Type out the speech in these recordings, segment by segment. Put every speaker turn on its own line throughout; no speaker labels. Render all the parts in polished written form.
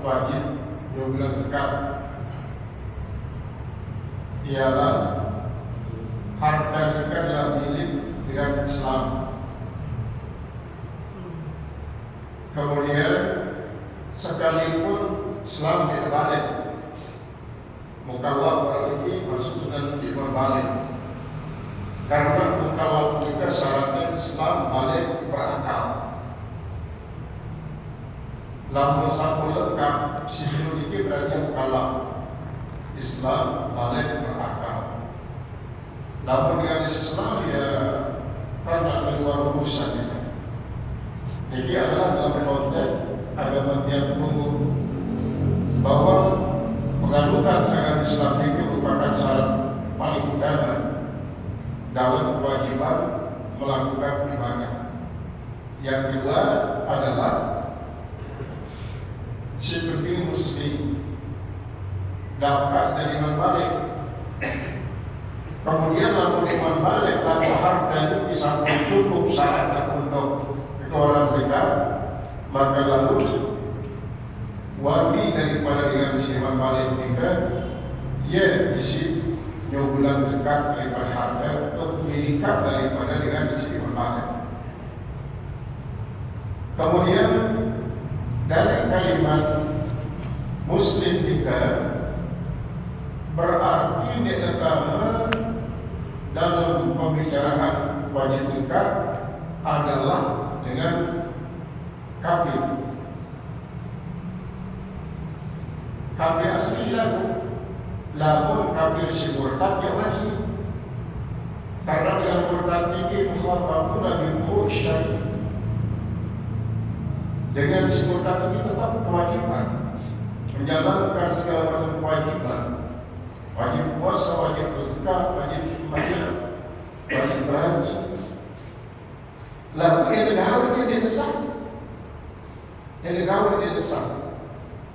wajib 12 zakat ialah harta jika adalah milik dengan Islam. Kemudian sekalipun Islam tidak balik, mukallaf berarti masuk sunan Imam balik. Karena mukallaf juga syaratnya Islam balik berakal. Lamun sampul lengkap, sifru dikit berarti mukallaf. Islam balik berakal. Namun dengan Islam ya karena keluar urusan itu. Jadi adalah dalam konteks agama tiap umum bahwa mengadukan agama Islam itu merupakan syarat paling utama dalam kewajiban melakukan ibadah. Yang kedua adalah seperti muslim dapat dari iman balik. Kemudian lalu iman balik lalu harta itu bisa cukup syarat untuk keluaran zakat, maka lalu wali daripada dengan iman balik nikah ia isi nyubulan zakat daripada harta untuk milikat daripada dengan isi iman balik. Kemudian dari kalimat muslim nikah berarti dia pertama dalam pembicaraan wajib zakat adalah dengan kafir. Kafir asli lalu kafir si murtad yang wajib. Karena yang murtad ini mukhatabun bil syar'i. Dengan si murtad ini tetap kewajiban menjalankan segala macam kewajiban. Wajib puasa, wajib berzakat, wajib sembahyang, wajib berhaji. Lalu yang negara dia desak,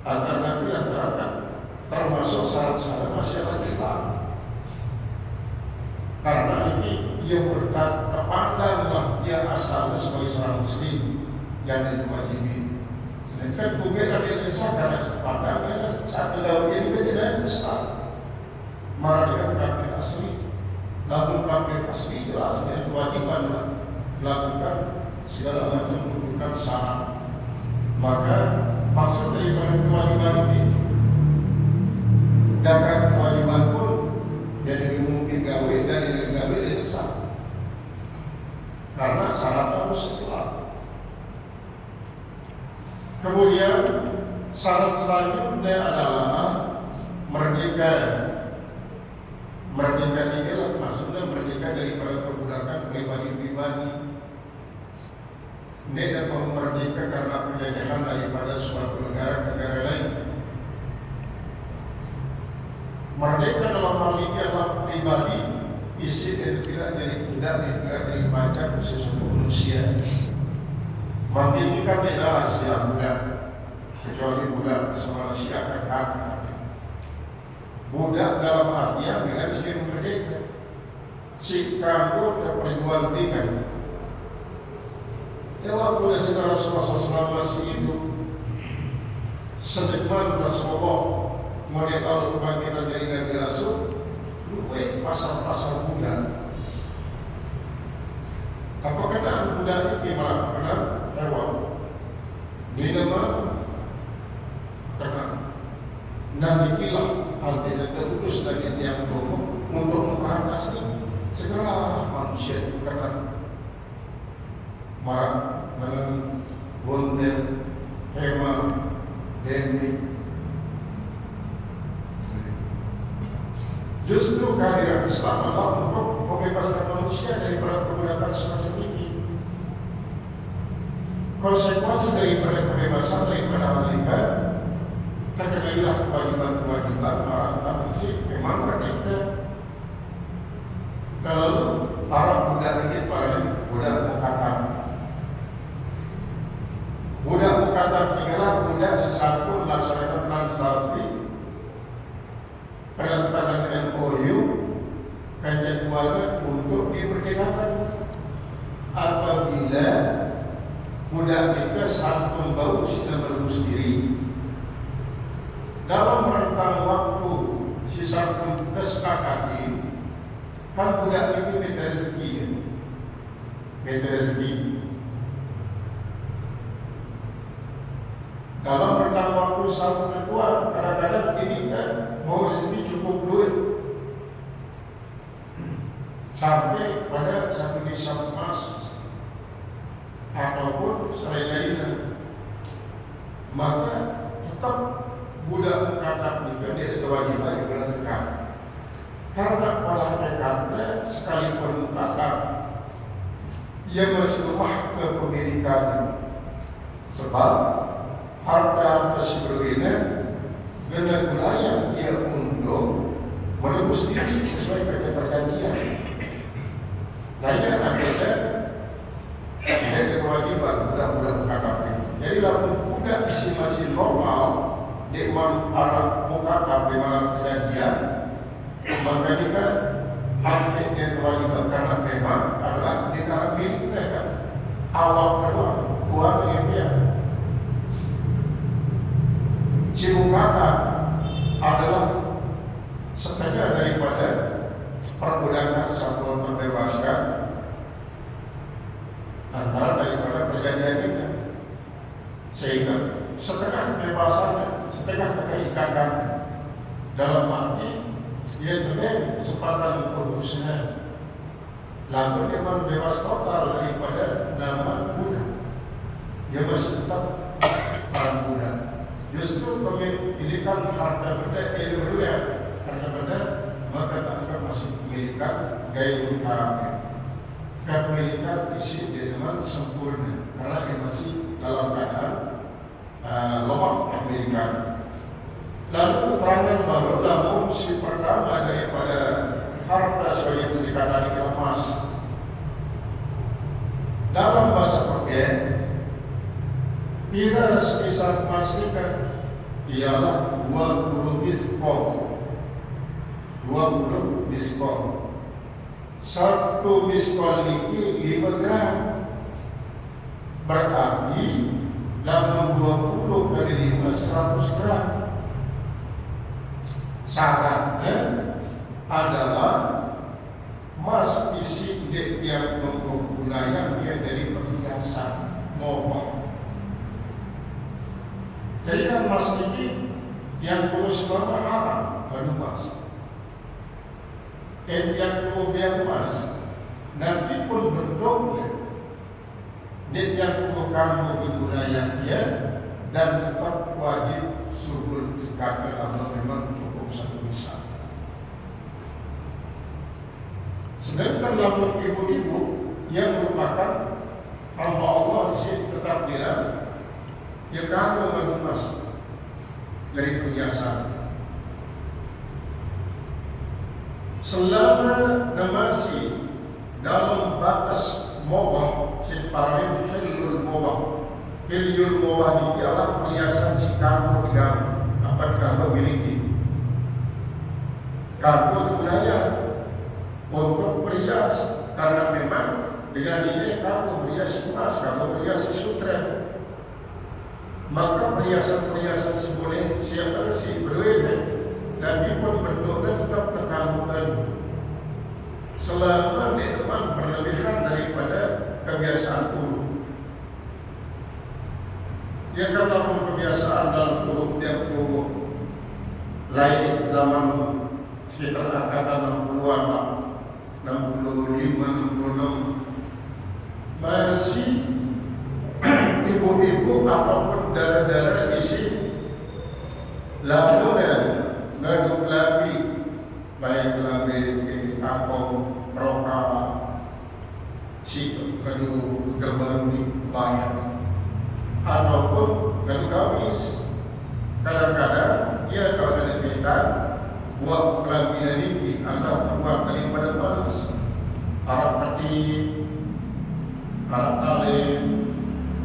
antara nabi antara termasuk syarat-syarat masyarakat Islam. Karena ini ia terpandanglah dia asalnya sebagai seorang muslim yang diwajibi. Sedangkan bukan dia desak karena sepandangnya saat beliau ini tidak Islam. Marah dengan kafir asli. Lalu kafir asli jelas dia kewajiban melakukan segala macam kedudukan syarat. Maka maksud daripada kewajiban ini dapat kewajiban pun dia mungkin gawe dan dia gawe dia desak. Karena syarat harus Islam. Kemudian syarat selanjutnya adalah merdeka. Merdeka ini maksudnya merdeka daripada perbudakan pribadi-pribadi. Tidak dapat merdeka karena penjajahan daripada suatu negara ke negara lain. Merdeka dalam hal ini adalah pribadi, isi dan tidak dari pajak sesuatu manusia. Mati ini kan tidak Islam budak, kecuali budak semanusia kakak. Budak dalam artian dengan si merdeka, si kamu terperjual belikan. Ya waktu Rasulullah SAW masih hidup, sejak Rasulullah mulai kalau kebangkitan dari Nabi Rasul, lupa pasal-pasal budak. Apa kena budak itu gimana? Kena hewan, minum kena. Nanti kilah artinya terus dari tiap kelompok untuk memperantas ini segala manusia itu kena marah, menang, bontel, hewan, demi. Justru kehadiran Islam adalah untuk membebaskan manusia daripada perbudakan semacam ini. Konsekuensi daripada kebebasan daripada hal terkenailah kewajiban-kewajiban marah prinsip memang merdeka. Dan lalu para budak ini para budak mukatab. Budak mukatab inilah budak sesatu melaksanakan transaksi penandatangan MOU ketentuannya untuk dimerdekakan. Apabila budak itu satu bau sudah merebus diri dalam rentang waktu sisa pun kesepakati kan budak itu minta rezeki ya. Minta rezeki dalam rentang waktu satu kedua kadang-kadang ini kan mau rezeki cukup duit sampai pada satu desa emas ataupun selain lainnya, maka tetap budak mengatakan juga dia kewajiban bulan zakat. Karena pada hakikatnya sekalipun mengatakan ia masih lemah kepemilikan, sebab harta sebelum ini guna guna yang ia untuk menebus diri sesuai dengan perjanjian. Nanya adalah tidak kewajiban budak-budak mengatakan ini. Jadi lalu budak isi masih normal di mana mengatakan di mana perjanjian, maka jika haknya dia kewajiban karena memang adalah di dalam milik mereka. Awal kedua, tuan dengan dia. Cimukata adalah setengah daripada perbudakan satu terbebaskan antara daripada perjanjian kita, sehingga setengah kebebasannya, setengah keterikatan dalam arti dia juga kesempatan untuk berusaha, lalu dia bebas total daripada nama budak, dia masih tetap orang budak. Justru pemilikan harta benda kedua harta benda maka tak akan masih pemilikan gaya utama. Kepemilikan isi di dalam sempurna karena dia masih dalam keadaan lemah kepemilikan. Lalu keterangan baru namun si pertama daripada harta sebagai zakat emas dalam bahasa pakai kira sebesar emas ialah 20 miskol. 20 miskol. Satu miskol ini 5 gram. Berarti dalam 20 kali 5 100 gram. Syaratnya adalah emas isi yang menggunakan dia dari perhiasan mobile. Jadi kan emas ini yang perlu sebenarnya haram baru emas. Dan yang kemudian emas nanti pun bentuknya dia yang perlu kamu menggunakan dia dan tetap wajib suhul zakat kalau memang cukup satu besar. Sedangkan lamun ibu-ibu yang merupakan hamba Allah di tetap dirang ya kamu menumas dari perhiasan selama masih dalam batas mubah separalel hilul mubah di dalam perhiasan si kamu digang apa kamu miliki kamu digunakan untuk berhias karena memang dengan ini kamu berhias emas, kamu berhias sutra. Maka perhiasan-perhiasan seboleh siapa si berbeda dan pun bentuknya tetap terkandungkan selama memang berlebihan daripada kebiasaan buruk. Ya kalau kebiasaan dalam buruk tiap buruk lain zaman sekitar angkatan 60-an 65, 66 masih ibu-ibu ataupun darah-darah isi lamunan ngaduk labi baik labi akong roka si kadu udah baru dibayar ataupun ngaduk gamis kadang-kadang ia kalau ada kita buat kelabinan ini atau buat daripada emas harap peti harap tali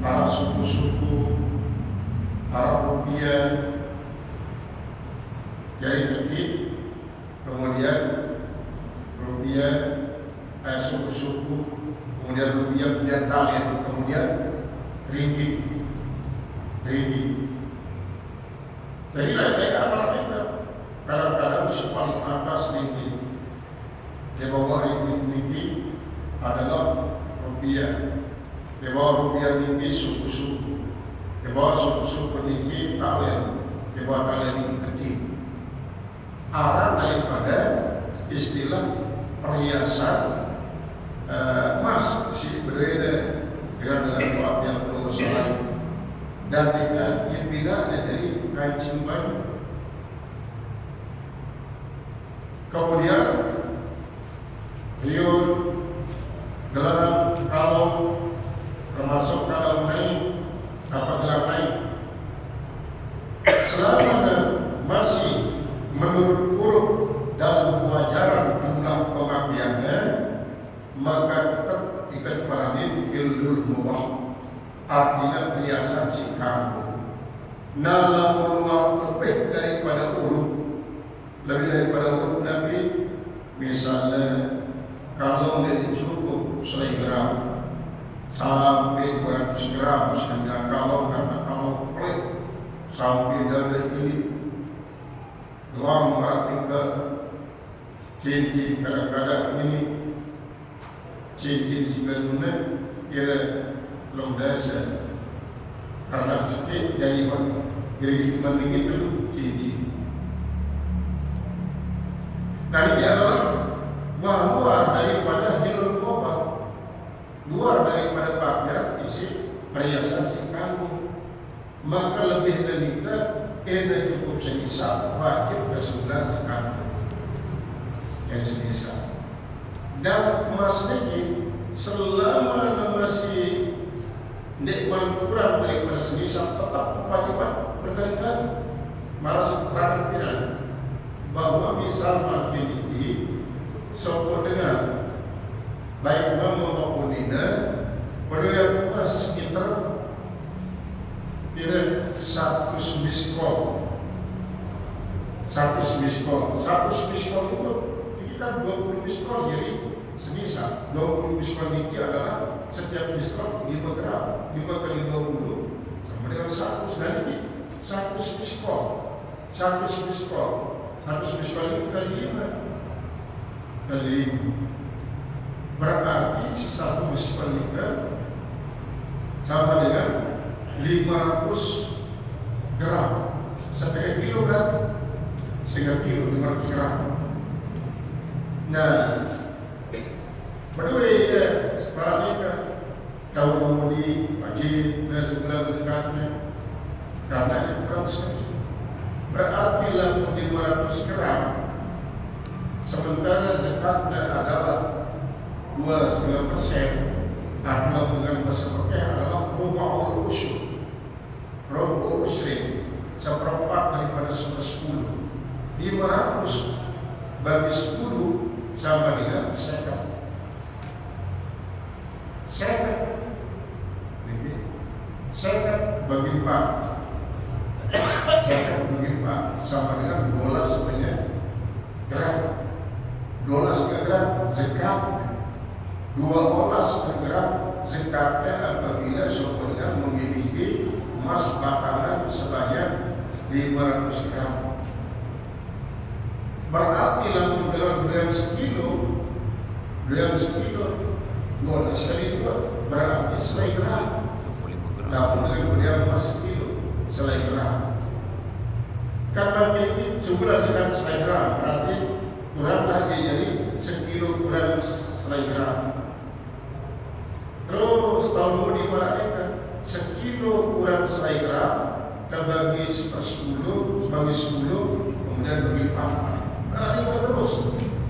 harap suku-suku harap rupiah jari peti kemudian rupiah suku-suku kemudian rupiah kemudian tali kemudian ringgit jadi lah kayak apa paling atas ringgit. Di bawah ringgit niki adalah rupiah. Di bawah rupiah niki suku-suku. Di bawah suku-suku niki talen. Di bawah talen niki kedim. Arah daripada istilah perhiasan emas si berbeda dengan buat yang perlu selain dan dengan yang bina dari kain ciuman. Kemudian riun, gelang, kalung, termasuk kalau naik apa gelang naik selama masih menurut urut dalam wajaran jumlah pemakaiannya, maka tetap ikat paradim ilul mubah, artinya perhiasan si kamu. Namun lebih daripada urut, lebih daripada urut Nabi, misalnya kalau dia cukup selai gram sampai 200 gram, sedangkan kalau kata kalau pelik sampai dari ini gelang meratika cincin kadang-kadang ini cincin sebenarnya kira long dasa karena sikit jadi kira mendingin dulu cincin. Nah ini adalah luar daripada hilul koba, luar daripada pakaian isi perhiasan si kamu, maka lebih dari ini cukup senisah wajib kesebelah sekarang yang senisah. Dan emas ini selama masih nikmat kurang daripada senisah tetap kewajiban berkali-kali. Malah sekarang tidak bahwa misal makin ini sopo dengan baik maupun tidak pada yang emas sekitar kira 100 miskol. 100 miskol itu kita 20 miskol jadi semisal 20 miskol ini adalah setiap miskol 5 gram, 5 kali 20 sama dengan 100. Nah ini 100 miskol 100 miskol ini kali 5 berarti si 1 miskol ini sama dengan 500 gram, setengah kilo berarti setengah kilo 500 gram. Nah, berdua sekarang ini tahun mudi wajib dan sebulan zakatnya karena ini kurang sekali. Berarti lalu 500 gram, sementara zakatnya adalah 2,5%. Artinya dengan seperti adalah rubu'ul usyri, seperempat daripada 10. 500 bagi 10 sama dengan sekat. Sekat bagi 4 sama dengan 12 gram. 12 gram zakat. 12 gram zakatnya apabila seorang memiliki emas batangan sebanyak 500 gram. Berarti lalu dalam sekilo 12 kali 2 berarti selai gram. Namun dengan beliau emas sekilo selai gram. Karena ini sebulan sekarang selai gram berarti kurang lagi jadi sekilo kurang selai gram. Terus tahun mudi mereka sekilo kurang selai gram dan bagi 10 kemudian bagi 4. Karena ini terus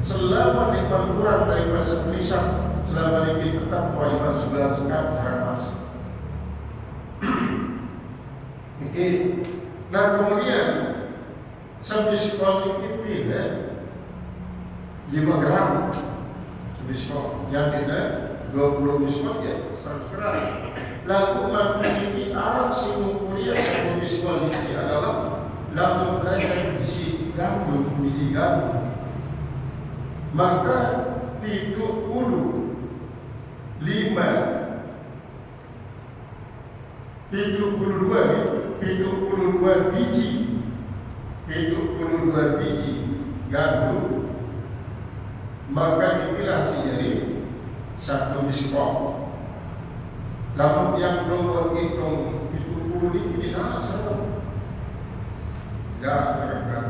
selama nikmat kurang daripada sepenisah, selama ini tetap kewajiban sebulan zakat secara emas. Oke. Nah kemudian sebiskol ini pilih 5 gram sebiskol yang tidak 20 miskol ya 100 gram. Lalu memiliki arah singukuria sebiskol ini adalah lalu mereka biji gandum, maka 72 biji gandum, maka dipilah jadi satu miskol. Namun yang belum berhitung 70 ini tidak serem. Tidak serem.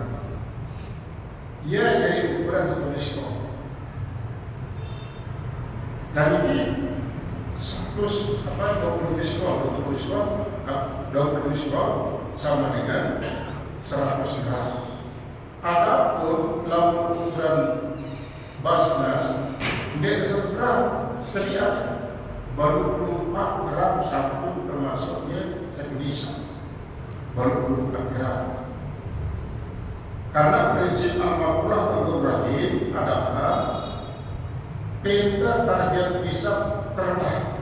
Ia jadi ukuran satu miskol. Dan ini 20 miskol, 20 miskol sama dengan 100 gram. Adapun dalam ukuran basnas, dia 100 gram sekali ada, baru 24 gram satu termasuknya satu bisa, baru 24 gram. Karena prinsip Al-Maqurah Ibrahim adalah peta target bisa terendah.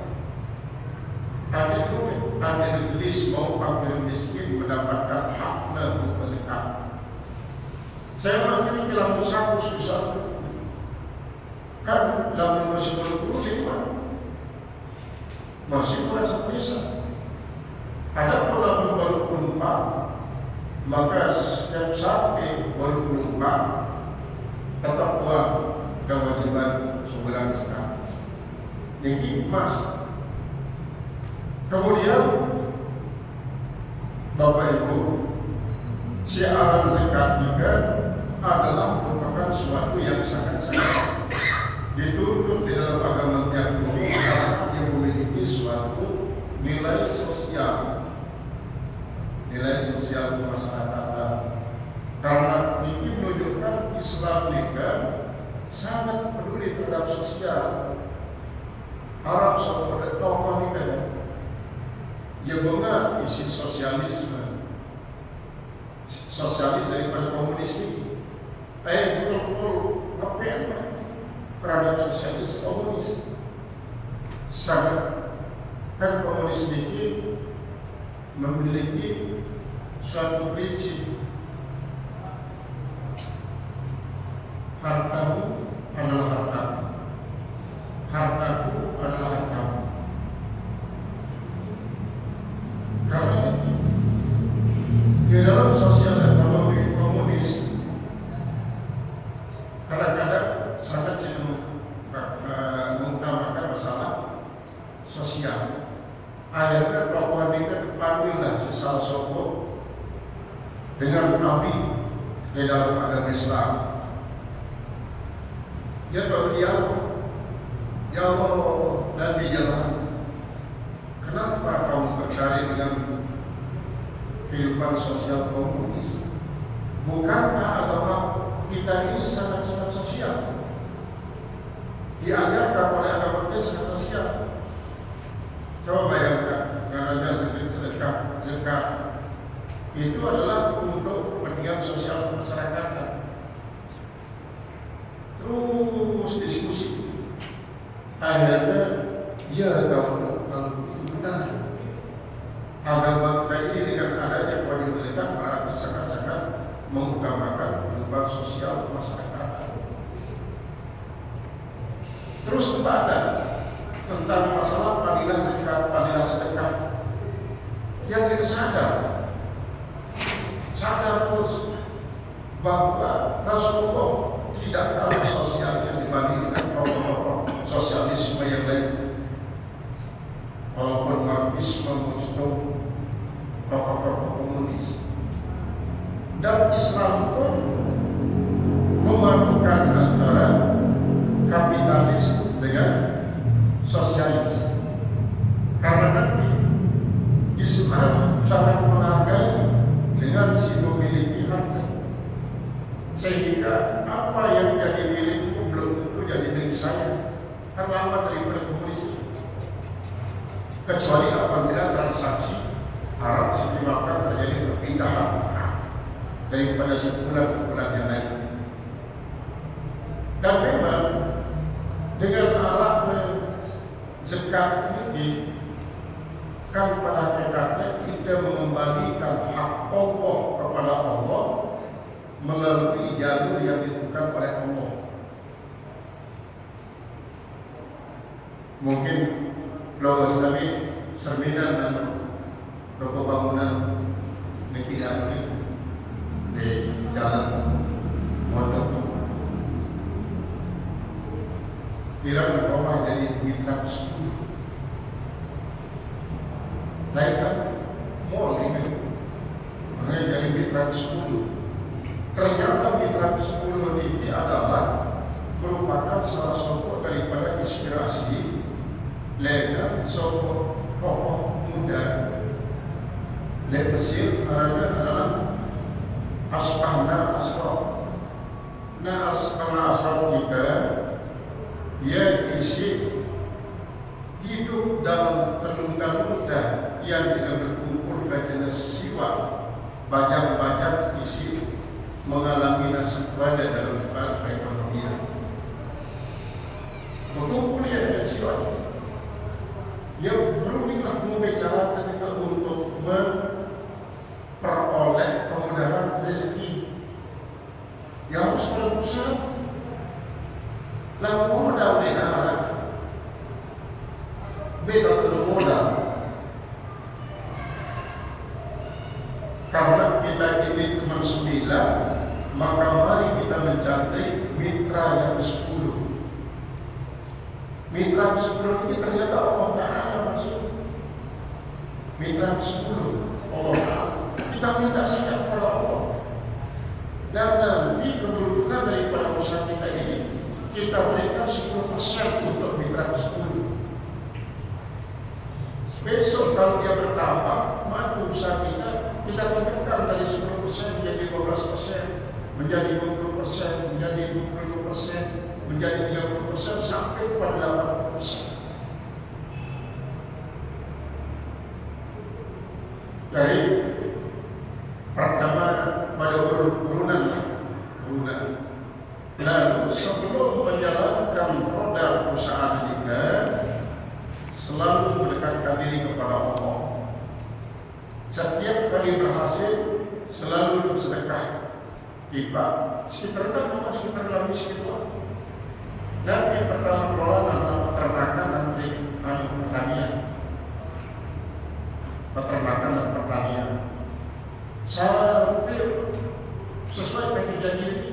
Ada ditulis mau fakir miskin mendapatkan haknya berupa zakat. Saya makin bilang usaha susah. Kan dalam masih berkurang, masih kurang bisa. Ada pula baru 24, maka setiap sapi baru 24 tetap buat kewajiban sebulan zakat. Ini emas. Kemudian Bapak Ibu, syiaran zakat juga adalah merupakan suatu yang sangat-sangat dituntut di dalam agama tiap umat yang memiliki suatu nilai sosial kemasyarakatan. Karena ini menunjukkan Islam juga sangat peduli terhadap sosial. Arab sebagai tokoh ini kan dia bangga isi sosialisme, sosialis daripada komunis ini. Betul-betul apa terhadap sosialis komunis. Sangat kan komunis ini memiliki suatu prinsip, hartamu adalah hartamu, hartaku adalah hartamu. Karena itu di dalam sosial ekonomi komunis kadang-kadang sangat mengutamakan masalah sosial. Akhirnya tokoh ini kan panggillah sesal soko dengan nabi di dalam agama Islam. Dia berdialog, ya Allah, Nabi jalan. Kenapa kamu tertarik dengan kehidupan sosial komunis? Bukankah agama kita ini sangat-sangat sosial? Diajarkan oleh agama kita sangat sosial. Coba bayangkan, karena sedekah zakat itu adalah untuk kepentingan sosial masyarakat. Terus diskusi. Akhirnya dia tahu kalau itu benar. Agama kita ini dengan adanya kewajiban zakat berarti sangat-sangat mengutamakan kehidupan sosial masyarakat. Terus kepada tentang masalah fadilah zakat, fadilah sedekah, yang kita sadar terus bahwa Rasulullah tidak kalah sosialnya dibandingkan tokoh-tokoh sosialisme yang lain. Walaupun Marxisme muncul tokoh-tokoh komunis, dan Islam pun memadukan antara kapitalis dengan sosialis. Karena nanti Islam sangat menghargai dengan si memiliki harta, sehingga apa yang jadi milikku belum tentu jadi milik saya, terlambat daripada komunis itu. Kecuali apabila transaksi harap menyebabkan terjadi perpindahan daripada sebulan ke bulan yang lain. Dan memang dengan arahnya zakat ini kan pada hakikatnya kita mengembalikan hak Allah kepada Allah melalui jalur yang ditentukan oleh Allah. Mungkin Logo Islami Serminan dan toko bangunan negeri di jalan motor kira berubah jadi mitra 10. Lain kan? Mall ini makanya jadi mitra 10. Ternyata mitra 10 ini adalah merupakan salah satu daripada inspirasi lega sosok tokoh muda di Mesir, namanya adalah Ashbahna Ashraf. Nah, Ashbahna Ashraf juga dia isi hidup dalam terlunda-lunda yang tidak berkumpul ke jenis siwa, bajak-bajak isi mengalami nasib pada dalam perekonomian. Berkumpul ya dengan siwa. Dia berundinglah membicara ketika untuk memperoleh kemudahan rezeki. Yang harus berusaha, lalu modal di negara, beda dengan modal. Karena kita ini cuma 9, maka mari kita mencari mitra yang 10. Mitra 10 ini ternyata Allah Ta'ala maksud. Mitra 10 Allah Ta'ala. Kita minta saja kepada Allah. Dan nanti keberuntungan daripada usaha kita ini kita berikan 10% untuk mitra 10. Besok kalau dia bertambah, maka usaha kita tekan dari 10% menjadi 12%, menjadi 20%, menjadi 22%, menjadi 30% sampai pada 80%. Jadi pertama pada urunan. Lalu sebelum menjalankan roda perusahaan juga selalu mendekatkan diri kepada Allah. Setiap kali berhasil selalu bersedekah. Tiba sekitar dalam sekitar. Dan yang pertama kelola adalah peternakan dan pertanian. Peternakan dan pertanian. Sampai sesuai dengan janji ini.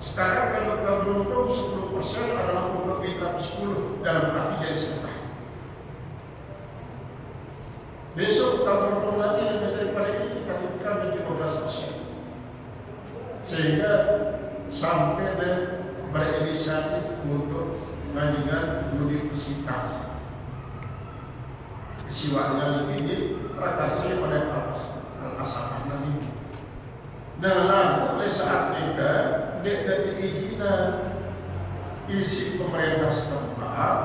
Sekarang kalau kita beruntung 10% adalah untuk mitra 10 dalam arti jadi sedekah. Besok kita beruntung lagi lebih daripada ini kita tingkatkan menjadi 15%. Sehingga sampai berinisiatif untuk mengajukan universitas. Kesiwaannya ini prakasi oleh Al-Asabah ini. Nah, lalu oleh saat mereka tidak diizinkan isi pemerintah setempat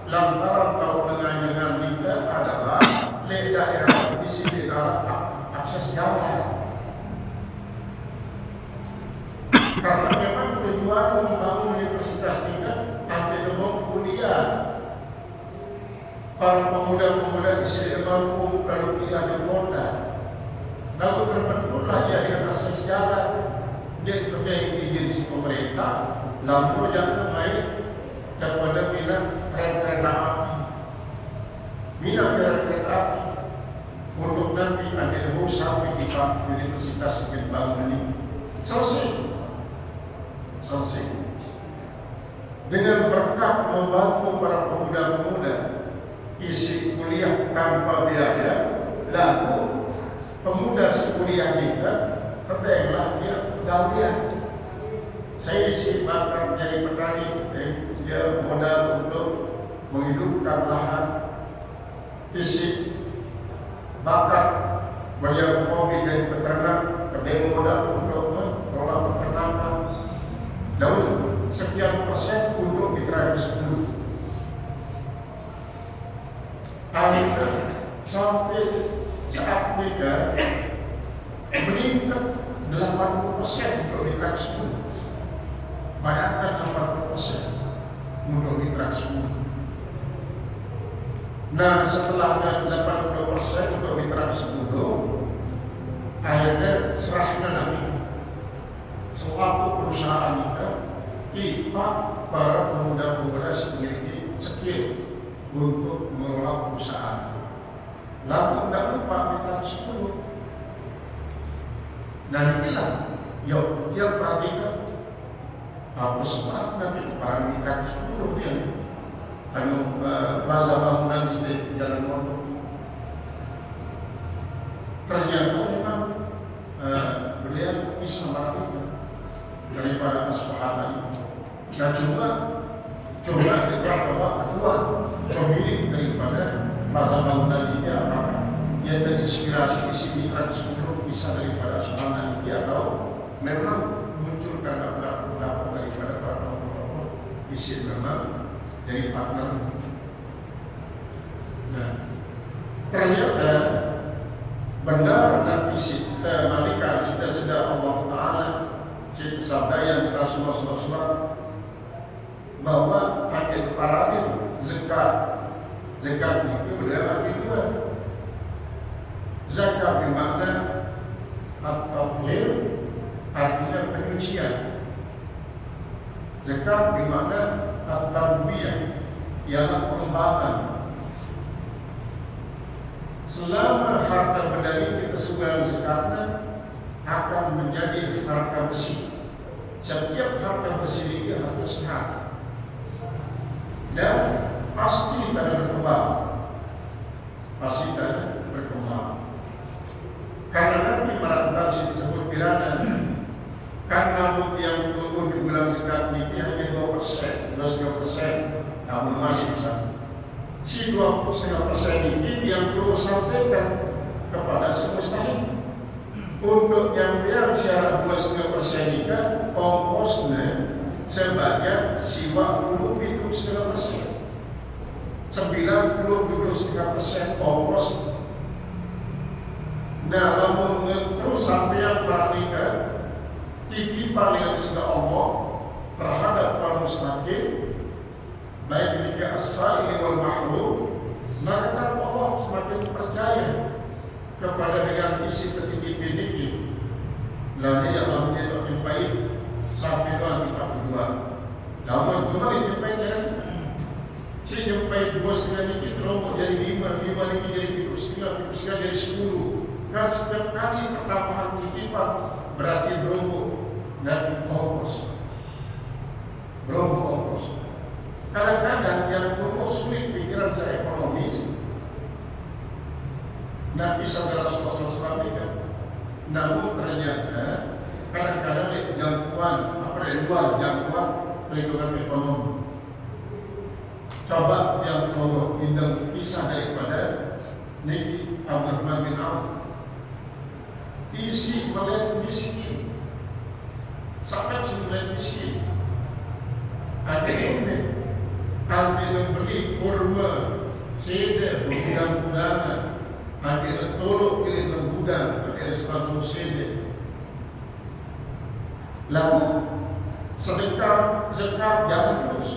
lantaran tahu dengan mereka adalah daerah isi daerah akses jalan. Karena memang tujuan membangun universitas ini anti demam kuliah. Para pemuda-pemuda isi mampu kalau tidak ada kota. Lalu terbentuklah ya dengan akses jalan. Dia dipakai izin si pemerintah, lampu jangan main daripada minat kereta api. Minat kereta api untuk nanti ada demo sampai di Universitas Bangun ini selesai. Dengan berkat membantu para pemuda-pemuda isi kuliah tanpa biaya, lalu pemuda sekuliah kita ketahuilah dia gawian. Saya isi bakat jadi petani, dia modal untuk menghidupkan lahan. Isi bakat beliau hobi jadi peternak, dia modal untuk mengelola peternakan. Lalu sekian persen untuk mitra 10. Akhirnya sampai saat mereka meningkat 80% untuk mitra 10. Bayangkan 80% untuk mitra 10. Nah, setelah 80% untuk mitra 10, akhirnya serahnya lagi selaku perusahaan kita para pemuda-pemuda memiliki skill untuk mengelola perusahaan. Lalu tidak lupa mitra 10. Dan inilah yuk dia perhatikan apa sebab nanti para mitra 10 dia plaza bangunan di Jalan Pondok. Ternyata memang beliau bisa merapikan daripada kesepakatan itu. Nah coba kita bawa ketua pemilik daripada plaza bangunan ini apakah ia terinspirasi isi mitra seluruh bisa daripada semangat ini atau memang muncul karena pendapat daripada para tokoh-tokoh isi memang dari partner. Nah, ternyata benar dan isi malaikat sudah Allah Taala cerita sabda yang Rasulullah SAW bahwa hadil paradil zakat itu beliau ada dua. Zakat bermakna at-tathhir, artinya penyucian. Zakat bermakna at-tarbiyah, ialah pengembangan. Selama harta benda kita sesuai zakatnya akan menjadi harta bersih. Setiap harta bersih ini harta sehat dan pasti tidak berkembang. Pasti tidak berkembang. Karena Nabi meragukan disebut piranan. Karena yang turun di bulan zakat ini hanya 2%, 2,5%, namun masih besar. Si 2,5% ini yang perlu sampaikan kepada semustahil. Untuk yang secara 2,5% ini kan ongkosnya sebanyak siwa 70,5%, 90,5% ongkos. Nah, namun terus sampai yang perhatikan titipan yang sudah Allah terhadap para mustaqim, baik demikian as-sa'il wal mahrum, maka kan Allah semakin percaya kepada dengan isi ketinggi ini. Lalu yang namanya itu nyempai sampai 42. Namun kembali nyempai dan si nyempai 2,5 ini terombok jadi 5 lagi jadi 7,5 jadi 10. Kan setiap kali pertambahan titipan berarti berombok dan ongkos. Kadang-kadang yang berombok sulit pikiran secara ekonomis. Nabi SAW kan. Namun ternyata kadang-kadang luar jangkauan perlindungan ekonomi. Coba yang Allah indang kisah daripada Nabi Abdurrahman bin Auf. Isi melihat miskin, sampai sembilan miskin. Ada membeli kurma, sede, gudang-gudangan. Ada tolok kiri dalam gudang, ada sepatu sede. Lalu sedekah zakat jalan terus.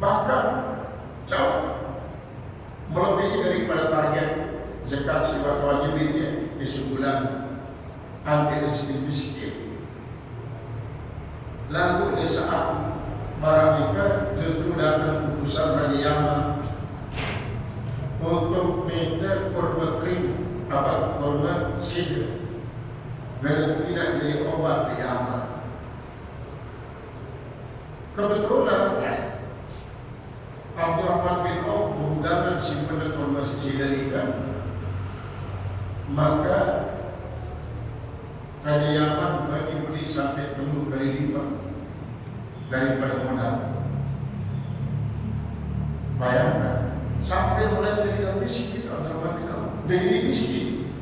Bahkan jauh melebihi daripada target zakat sifat wajibnya di sebulan hampir sedikit miskin. Lalu di saat Maramika justru datang putusan Raja Yaman untuk minta kurma kering, kurma sidir, dan tidak jadi obat di Yaman. Kebetulan Abdurrahman bin Auf menggunakan simpanan kurma sidir ikan, maka Raja Yaman beli sampai penuh kali lipat daripada modal. Bayangkan, sampai mulai dari dalam miskin Abdurrahman bin Auf, dari miskin.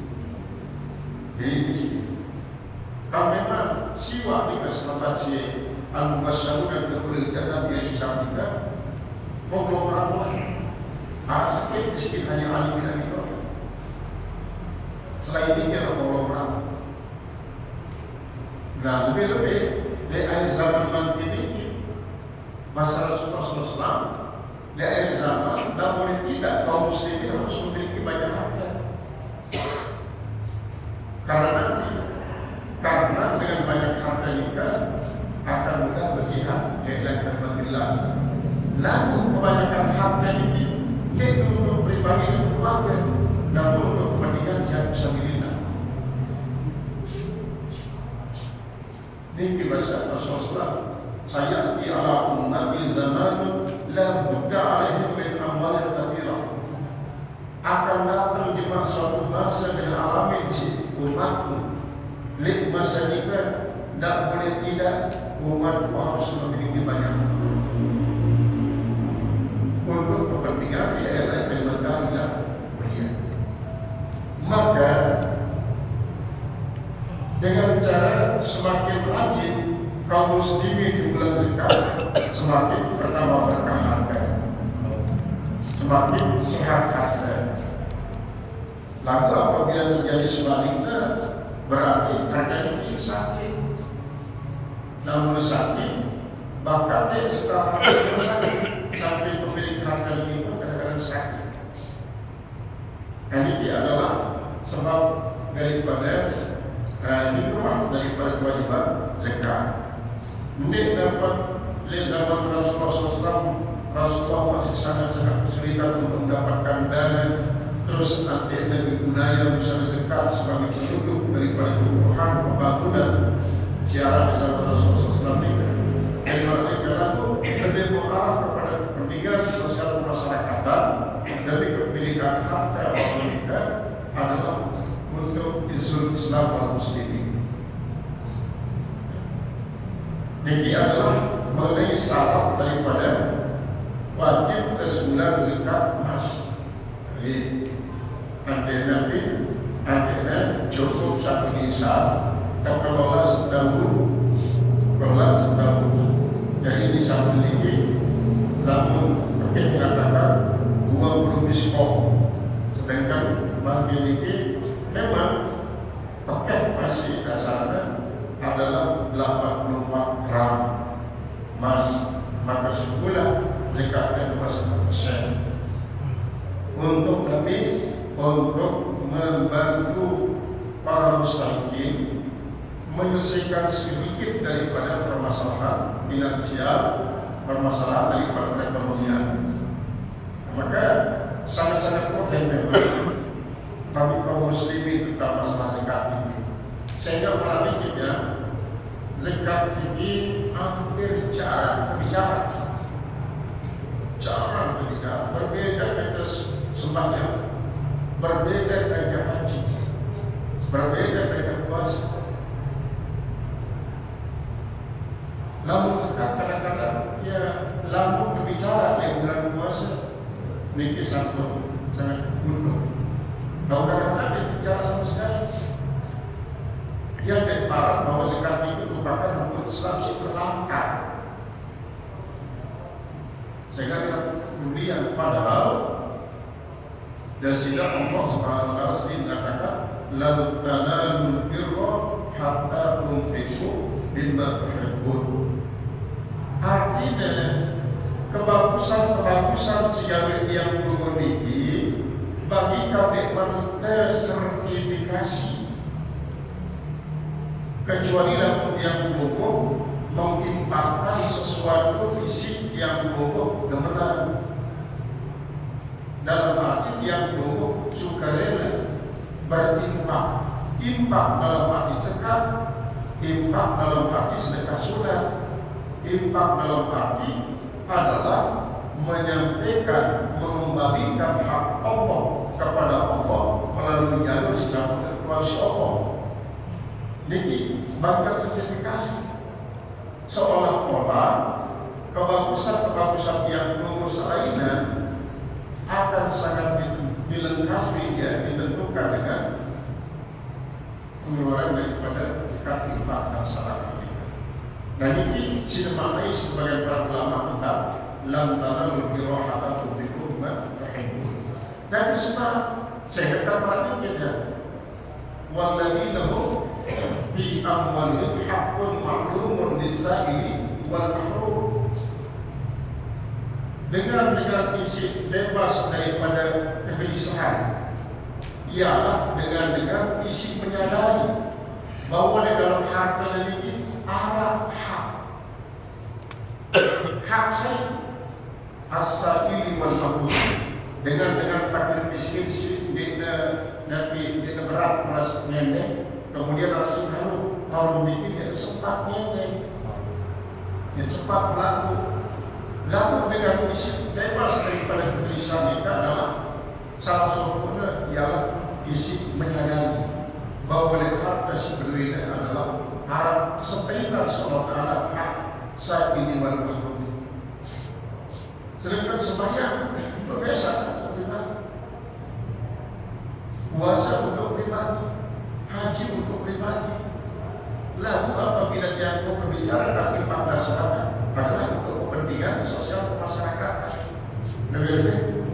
Kalau memang siwa di kesempatan si Al-Mubasyarun dan Al-Khulil Jannah yang disampaikan konglomerat lain. Ada sedikit miskin hanya Ali bin Abi Thalib. Selain ini ada konglomerat. Nah, lebih-lebih di akhir zaman nanti ini masalah Rasulullah di akhir zaman tidak boleh tidak kaum muslimin harus memiliki banyak harta. Karena dengan banyak harta nikah akan mudah berjihad dengan kalimatillah. Namun kebanyakan harta ini tidak untuk pribadi dan keluarga, namun untuk kepentingan jihad fisabilillah. Ini bahasa Rasulullah sayati ala ummati zamanun la budda alaihim min amwalin kathirah. Akan datang di suatu masa dan alamin si umatku lek masa ini kan tak boleh tidak umatku harus memiliki banyak untuk kepentingan di era kalimat Allah mulia. Maka dengan cara semakin rajin kaum muslimin di bulan zakat, semakin pertama berkah harta, semakin sehat harta. Lalu apabila terjadi sebaliknya, berarti hartanya bisa sakit. Namun sakit, bahkan dia sekarang sakit sampai pemilik harta ini pun kadang-kadang sakit. Dan ini adalah sebab daripada hikmah daripada kewajiban zakat. Mungkin dapat lihat zaman Rasulullah masih sangat-sangat kesulitan untuk mendapatkan dana. Terus nanti Nabi Gunaya misalnya zakat sebagai penduduk daripada kebutuhan pembangunan ziarah di zaman Rasulullah SAW ini. Mereka lalu lebih mengarah kepada kepentingan sosial masyarakat, dari kepemilikan harta mereka adalah untuk Islam dan Muslimin. Ini adalah mengenai syarat daripada wajib kesebulan zakat emas. Antena cukup satu nisab dan kelola setahun. Jadi nisab memiliki, namun pakai mengatakan 20 miskop, sedangkan memiliki memang paket masih dasarnya adalah 84 gram emas, maka sebulan zakatnya 2,5%. Untuk lebih untuk membantu para mustahikin menyelesaikan sedikit daripada permasalahan finansial, permasalahan daripada perekonomian. Maka sangat-sangat penting memang bagi kaum muslimin tentang masalah zakat ini. Sehingga para ya, zakat ini hampir jarang berbicara. Berbeda dengan sembahyang, berbeda dengan haji, berbeda dengan puasa. Namun zakat kadang-kadang ya lalu berbicara di bulan puasa, ini satu sangat gunung. Dan kadang-kadang dia bicara sama sekali. Dia berparat bahwa zakat itu merupakan rukun Islam yang terangkat. Sehingga kemudian padahal dasar Allah Subhanahu wa taala sendiri mengatakan lan tanalul birra hatta tunfiqu mimma tuhibbun. Artinya kebagusan sejauh yang memiliki bagi kaum tersertifikasi, kecuali lalu yang cukup mengimpakkan sesuatu isi yang pokok dan benar. Dalam arti yang pokok sukarela berimpak, impak dalam arti zakat, impak dalam arti sedekah sunat, impak dalam arti adalah menyampaikan, mengembalikan hak Allah kepada Allah melalui jalur sikap dan kuasa Allah. Niki bahkan sertifikasi seolah-olah kebagusan yang mengurus lainnya akan sangat dilengkapi, ya, ditentukan dengan pengeluaran daripada zakat infak dan salat. Dan ini dimaknai sebagai para ulama tentang lam tanalul birra hatta tunfiqu mimma tuhibbun. Dan sebab saya kata perhatikan, walladzina hum fi amwalihim haqqun ma'lumun lis-sa'ili wal mahrum. Dengan isi bebas daripada kegelisahan, ialah dengan isi menyadari bahwa di dalam harta ini ada hak saya, as-sa'ili wal mahrum. Dengan fakir miskin si dia berat merasa nyendek, kemudian harus harus bikin dia sempat nyendek. yang cepat berlaku. Lalu dengan isi bebas daripada kegelisahan kita adalah salah satunya ialah isi menyadari bahawa oleh harta si beduina adalah harap sepeda Allah Ta'ala saat ini wal mahmud. Sedangkan sembahyang itu biasa untuk pribadi, puasa untuk pribadi, haji untuk pribadi. Lalu apabila dia berbicara dari masyarakat adalah untuk kepentingan sosial masyarakat. Lebih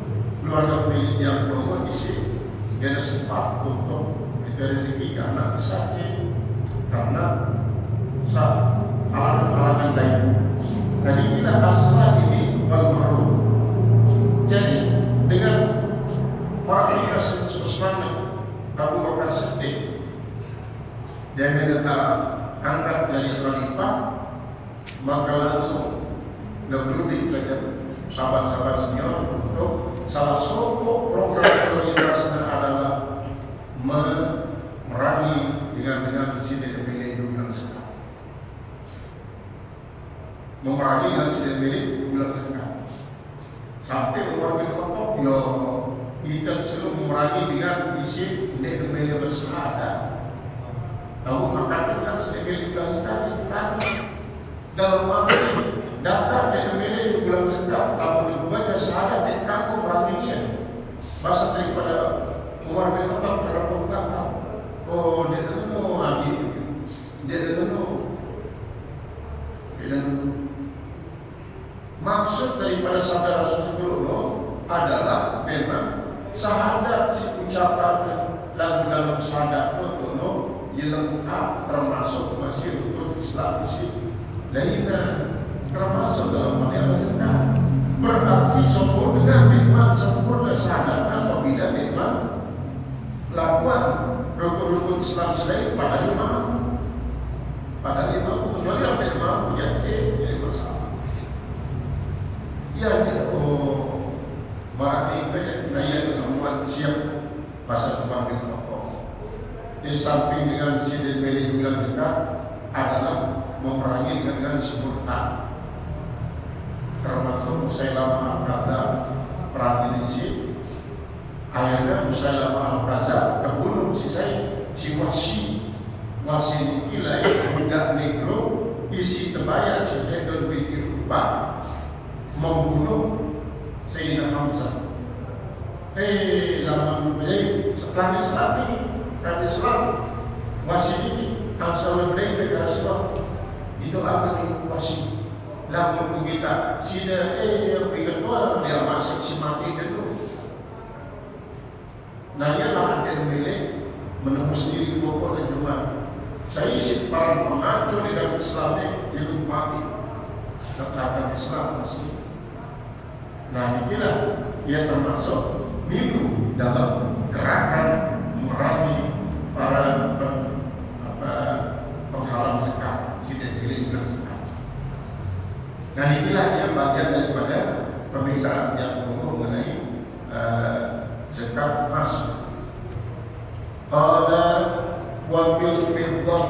keluarga pemilik yang bawa isi dia sempat untuk rezeki karena sakit, karena halangan lain. Nah, inilah asal ini wal ma'ruf. Jadi dengan orang yang semangat Abu Bakar Siddiq dia minta angkat dari khalifah, maka langsung berunding ke sahabat-sahabat senior untuk salah satu program prioritasnya adalah memerangi dengan sini demi bulan sekali. Memerangi dengan sini demi bulan sekali. Sampai Umar bin Khattab, yo kita selalu memerangi dengan isi demi bersahadat. Tahu makan dengan sini demi bulan sekali. Dalam arti dapat demi bulan sekali. Tahu dibaca syahadat dan kamu memerangi dia. Masa daripada Umar bin Khattab terhadap pembangkang. Oh, dia tahu adik, dia tahu. Maksud daripada sabda Rasulullah adalah memang syahadat si ucapan lagu dalam syahadat itu lengkap termasuk masih untuk Islam isi lainnya termasuk dalam model zakat. Berarti sempurna memang sempurna syahadat apabila memang lakukan rukun-rukun Islam selain pada lima kecuali ada lima yang jadi masalah. Yang berarti daya kemampuan siap pasal Umar bin Khattab. Di samping dengan sidin beli bilang zakat adalah memerangi dengan semurta, termasuk Musailamah al-Kadzdzab perang Indonesia. Akhirnya Musailamah al-Kadzdzab terbunuh si Wasi dikilai budak negro isi kebaya si Hedon bin Utbah membunuh Sayyidina Hamzah. Lama setelah Islam ini, kan Islam Wasi ini Hamzah mereka ke Rasulullah itu apa nih Wasi? Lalu kita sida yang kedua dia masuk si mati dulu. Nah ialah ada milik menembus diri pokok dan cuma saya isi para pengacau di dalam Islam itu mati terhadap Islam masih. Nah inilah ia termasuk milu dalam gerakan memerangi para penghalang zakat, tidak pilih zakat. Dan inilah yang bagian daripada pembicaraan yang umum mengenai zakat emas. Qala wa bil fiddah